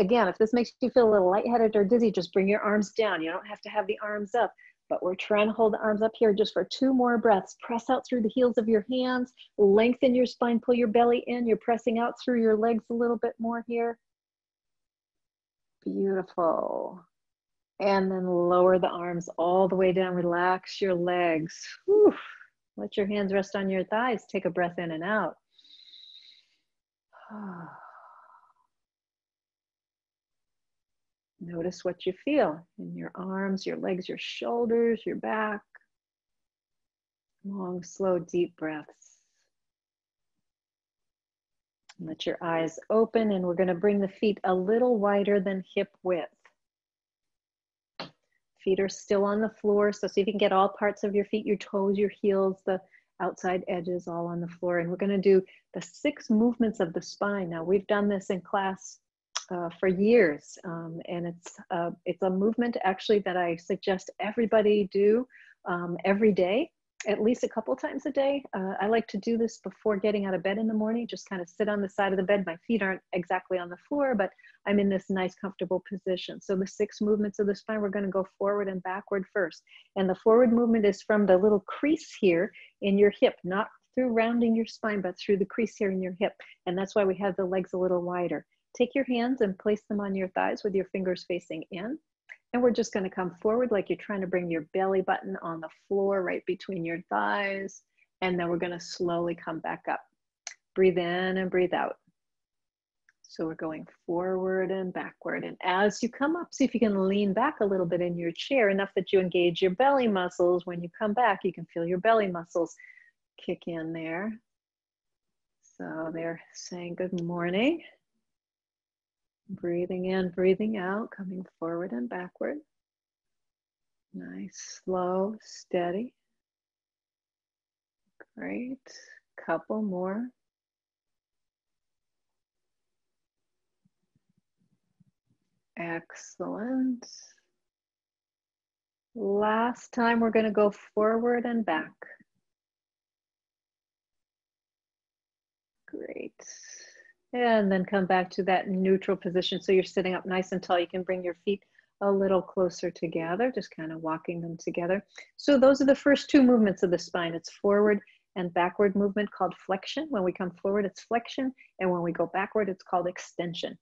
[SPEAKER 1] you feel a little lightheaded or dizzy, just bring your arms down. You don't have to have the arms up, but we're trying to hold the arms up here just for 2 more breaths. Press out through the heels of your hands, lengthen your spine, pull your belly in. You're pressing out through your legs a little bit more here. Beautiful. And then lower the arms all the way down. Relax your legs. Whew. Let your hands rest on your thighs. Take a breath in and out. Notice what you feel in your arms, your legs, your shoulders, your back. Long, slow, deep breaths. Let your eyes open and we're going to bring the feet a little wider than hip width. Feet are still on the floor, so see if you can get all parts of your feet, your toes, your heels, the outside edges all on the floor. And we're going to do the 6 movements of the spine. Now, we've done this in class for years, and it's a movement actually that I suggest everybody do every day, at least a couple times a day. I like to do this before getting out of bed in the morning, just kind of sit on the side of the bed. My feet aren't exactly on the floor, but I'm in this nice comfortable position. So the 6 movements of the spine, we're going to go forward and backward first. And the forward movement is from the little crease here in your hip, not through rounding your spine, but through the crease here in your hip. And that's why we have the legs a little wider. Take your hands and place them on your thighs with your fingers facing in. And we're just going to come forward like you're trying to bring your belly button on the floor right between your thighs. And then we're going to slowly come back up. Breathe in and breathe out. So we're going forward and backward. And as you come up, see if you can lean back a little bit in your chair, enough that you engage your belly muscles. When you come back, you can feel your belly muscles kick in there. So they're saying good morning. Breathing in, breathing out, coming forward and backward. Nice, slow, steady. Great. Couple more. Excellent. Last time we're going to go forward and back. Great. And then come back to that neutral position. So you're sitting up nice and tall. You can bring your feet a little closer together, just kind of walking them together. So those are the first 2 movements of the spine. It's forward And backward movement called flexion. When we come forward, it's flexion. And when we go backward, it's called extension.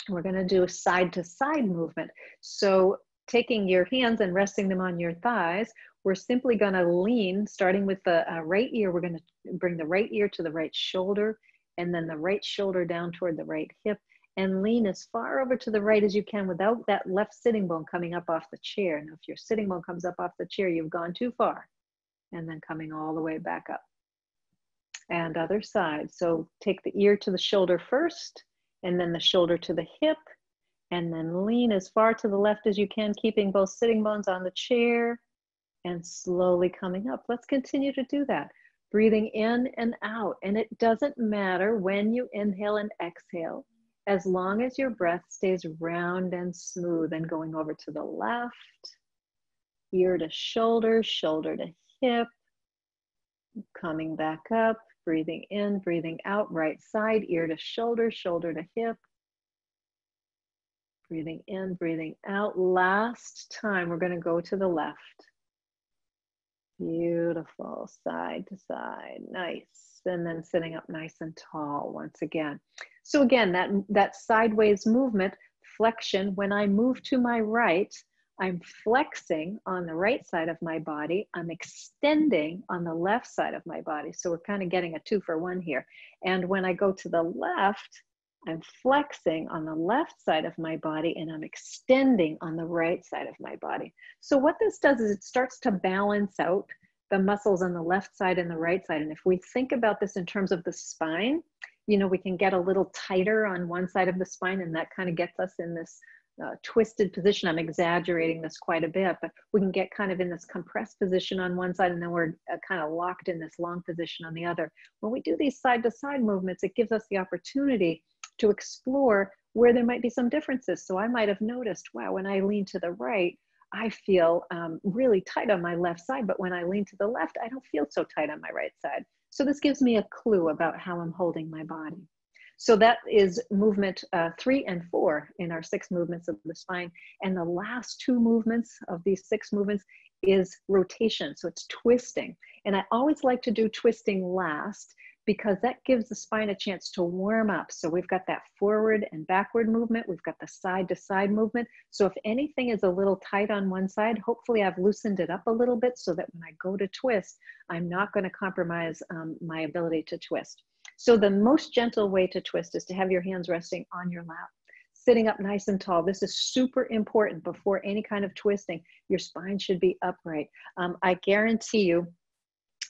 [SPEAKER 1] We're going to do a side to side movement. So taking your hands and resting them on your thighs, we're simply going to lean, starting with the right ear. We're going to bring the right ear to the right shoulder, and then the right shoulder down toward the right hip, and lean as far over to the right as you can without that left sitting bone coming up off the chair. Now, if your sitting bone comes up off the chair, you've gone too far. And then coming all the way back up. And other side. So take the ear to the shoulder first, and then the shoulder to the hip, and then lean as far to the left as you can, keeping both sitting bones on the chair, and slowly coming up. Let's continue to do that. Breathing in and out. And it doesn't matter when you inhale and exhale, as long as your breath stays round and smooth. And going over to the left, ear to shoulder, shoulder to hip, coming back up, breathing in, breathing out, right side, ear to shoulder, shoulder to hip, breathing in, breathing out. Last time, we're going to go to the left. Beautiful, side to side, nice. And then sitting up nice and tall once again. So again, that sideways movement, flexion, when I move to my right, I'm flexing on the right side of my body. I'm extending on the left side of my body. So we're kind of getting a 2-for-1 here. And when I go to the left, I'm flexing on the left side of my body, and I'm extending on the right side of my body. So what this does is it starts to balance out the muscles on the left side and the right side. And if we think about this in terms of the spine, you know, we can get a little tighter on one side of the spine, and that kind of gets us in this twisted position. I'm exaggerating this quite a bit, but we can get kind of in this compressed position on one side, and then we're kind of locked in this long position on the other. When we do these side to side movements, it gives us the opportunity to explore where there might be some differences. So I might have noticed, wow, when I lean to the right, I feel really tight on my left side, but when I lean to the left, I don't feel so tight on my right side. So this gives me a clue about how I'm holding my body. So that is movement 3 and 4 in our 6 movements of the spine. And the last 2 movements of these 6 movements is rotation. So it's twisting. And I always like to do twisting last, because that gives the spine a chance to warm up. So we've got that forward and backward movement. We've got the side to side movement. So if anything is a little tight on one side, hopefully I've loosened it up a little bit so that when I go to twist, I'm not going to compromise my ability to twist. So the most gentle way to twist is to have your hands resting on your lap, sitting up nice and tall. This is super important before any kind of twisting. Your spine should be upright. I guarantee you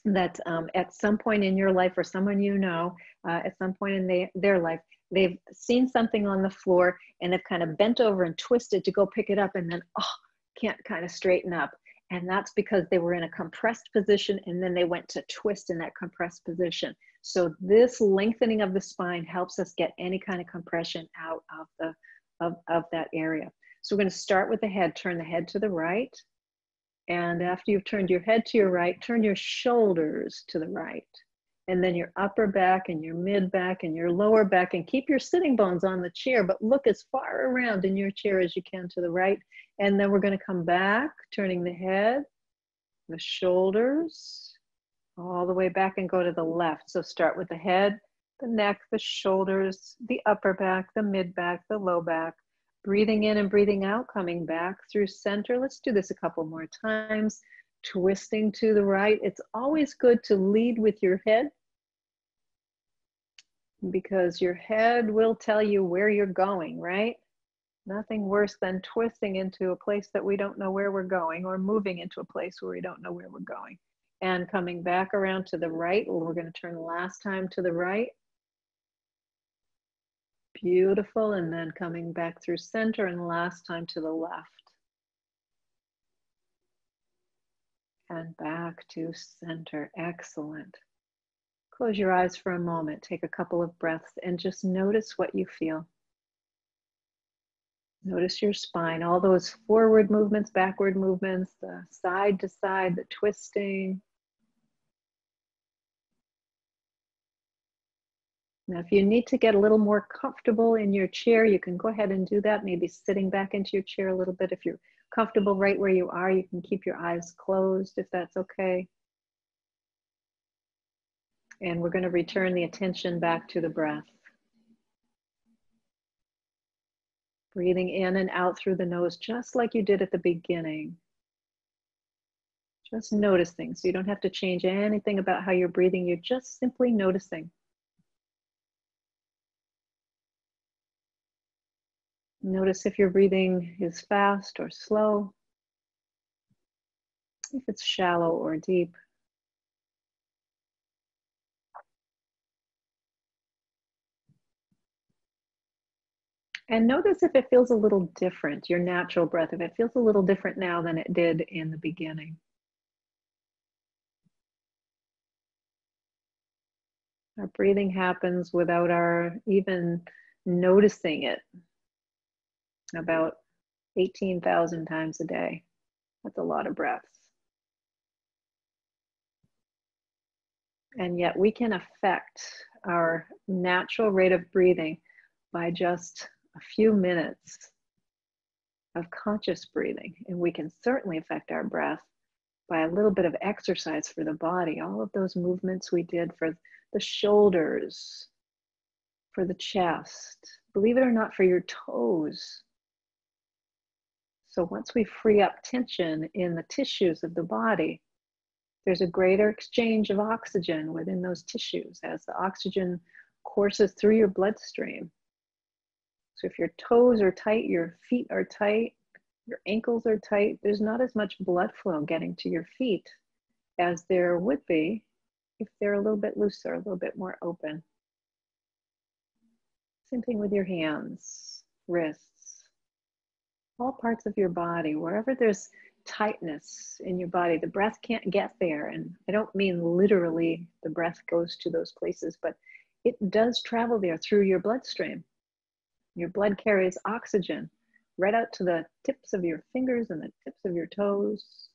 [SPEAKER 1] that at some point in your life, or someone you know, at some point in their life, they've seen something on the floor and have kind of bent over and twisted to go pick it up, and then, oh, can't kind of straighten up. And that's because they were in a compressed position, and then they went to twist in that compressed position. So this lengthening of the spine helps us get any kind of compression out of that area. So we're going to start with the head. Turn the head to the right. And after you've turned your head to your right, turn your shoulders to the right. And then your upper back and your mid back and your lower back, and keep your sitting bones on the chair, but look as far around in your chair as you can to the right. And then we're going to come back, turning the head, the shoulders, all the way back, and go to the left. So start with the head, the neck, the shoulders, the upper back, the mid back, the low back. Breathing in and breathing out, coming back through center. Let's do this a couple more times. Twisting to the right. It's always good to lead with your head, because your head will tell you where you're going, right? Nothing worse than twisting into a place that we don't know where we're going, or moving into a place where we don't know where we're going. And coming back around to the right. We're going to turn last time to the right. Beautiful. And then coming back through center, and last time to the left. And back to center. Excellent. Close your eyes for a moment. Take a couple of breaths and just notice what you feel. Notice your spine, all those forward movements, backward movements, the side to side, the twisting. Now, if you need to get a little more comfortable in your chair, you can go ahead and do that. Maybe sitting back into your chair a little bit. If you're comfortable right where you are, you can keep your eyes closed if that's okay. And we're going to return the attention back to the breath. Breathing in and out through the nose, just like you did at the beginning. Just noticing. So you don't have to change anything about how you're breathing. You're just simply noticing. Notice if your breathing is fast or slow, if it's shallow or deep. And notice if it feels a little different, your natural breath, if it feels a little different now than it did in the beginning. Our breathing happens without our even noticing it about 18,000 times a day. That's a lot of breaths. And yet we can affect our natural rate of breathing by just a few minutes of conscious breathing. And we can certainly affect our breath by a little bit of exercise for the body. All of those movements we did for the shoulders, for the chest, believe it or not, for your toes. So once we free up tension in the tissues of the body, there's a greater exchange of oxygen within those tissues as the oxygen courses through your bloodstream. So if your toes are tight, your feet are tight, your ankles are tight, there's not as much blood flow getting to your feet as there would be if they're a little bit looser, a little bit more open. Same thing with your hands, wrists, all parts of your body. Wherever there's tightness in your body, the breath can't get there. And I don't mean literally the breath goes to those places, but it does travel there through your bloodstream. Your blood carries oxygen right out to the tips of your fingers and the tips of your toes.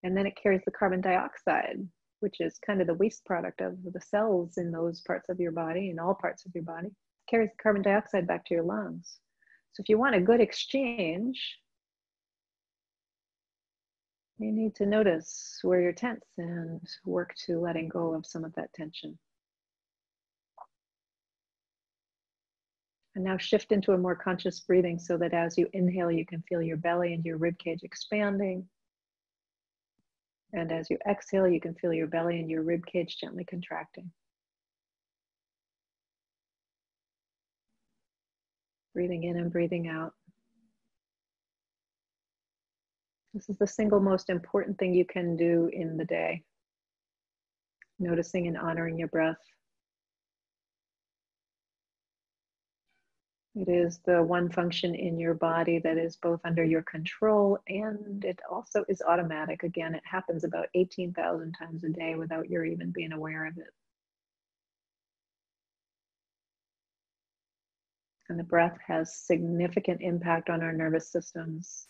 [SPEAKER 1] And then it carries the carbon dioxide, which is kind of the waste product of the cells in those parts of your body, in all parts of your body. It carries the carbon dioxide back to your lungs. So if you want a good exchange, you need to notice where you're tense and work to letting go of some of that tension. And now shift into a more conscious breathing so that as you inhale, you can feel your belly and your rib cage expanding. And as you exhale, you can feel your belly and your rib cage gently contracting. Breathing in and breathing out. This is the single most important thing you can do in the day. Noticing and honoring your breath. It is the one function in your body that is both under your control and it also is automatic. Again, it happens about 18,000 times a day without your even being aware of it. And the breath has significant impact on our nervous systems.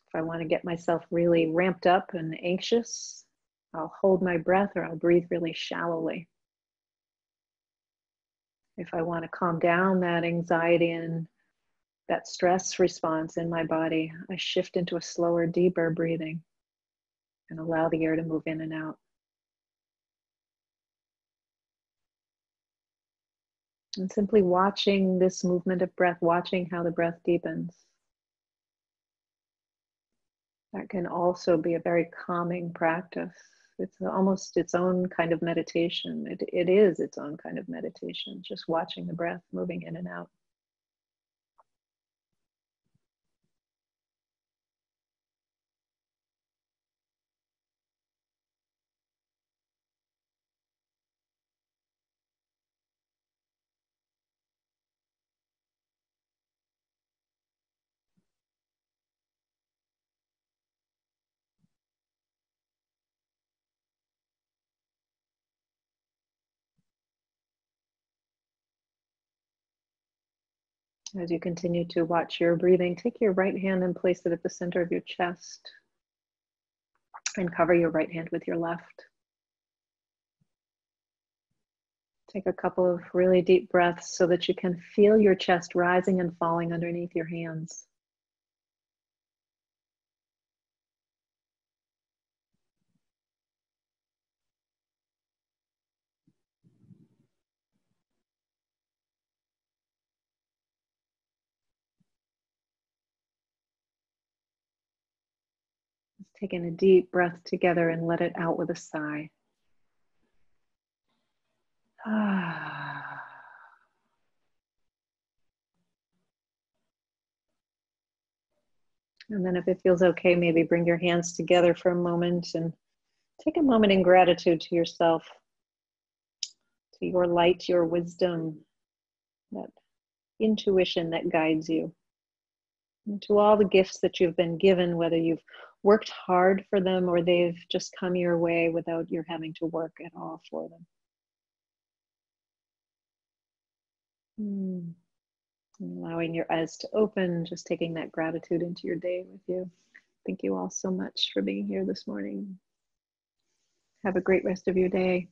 [SPEAKER 1] If I want to get myself really ramped up and anxious, I'll hold my breath or I'll breathe really shallowly. If I want to calm down that anxiety and that stress response in my body, I shift into a slower, deeper breathing and allow the air to move in and out. And simply watching this movement of breath, watching how the breath deepens. That can also be a very calming practice. It's almost its own kind of meditation. It is its own kind of meditation, just watching the breath moving in and out. As you continue to watch your breathing, take your right hand and place it at the center of your chest and cover your right hand with your left. Take a couple of really deep breaths so that you can feel your chest rising and falling underneath your hands. Take in a deep breath together and let it out with a sigh. And then if it feels okay, maybe bring your hands together for a moment and take a moment in gratitude to yourself, to your light, your wisdom, that intuition that guides you, and to all the gifts that you've been given, whether you've worked hard for them or they've just come your way without your having to work at all for them. Allowing your eyes to open, just taking that gratitude into your day with you. Thank you all so much for being here this morning. Have a great rest of your day.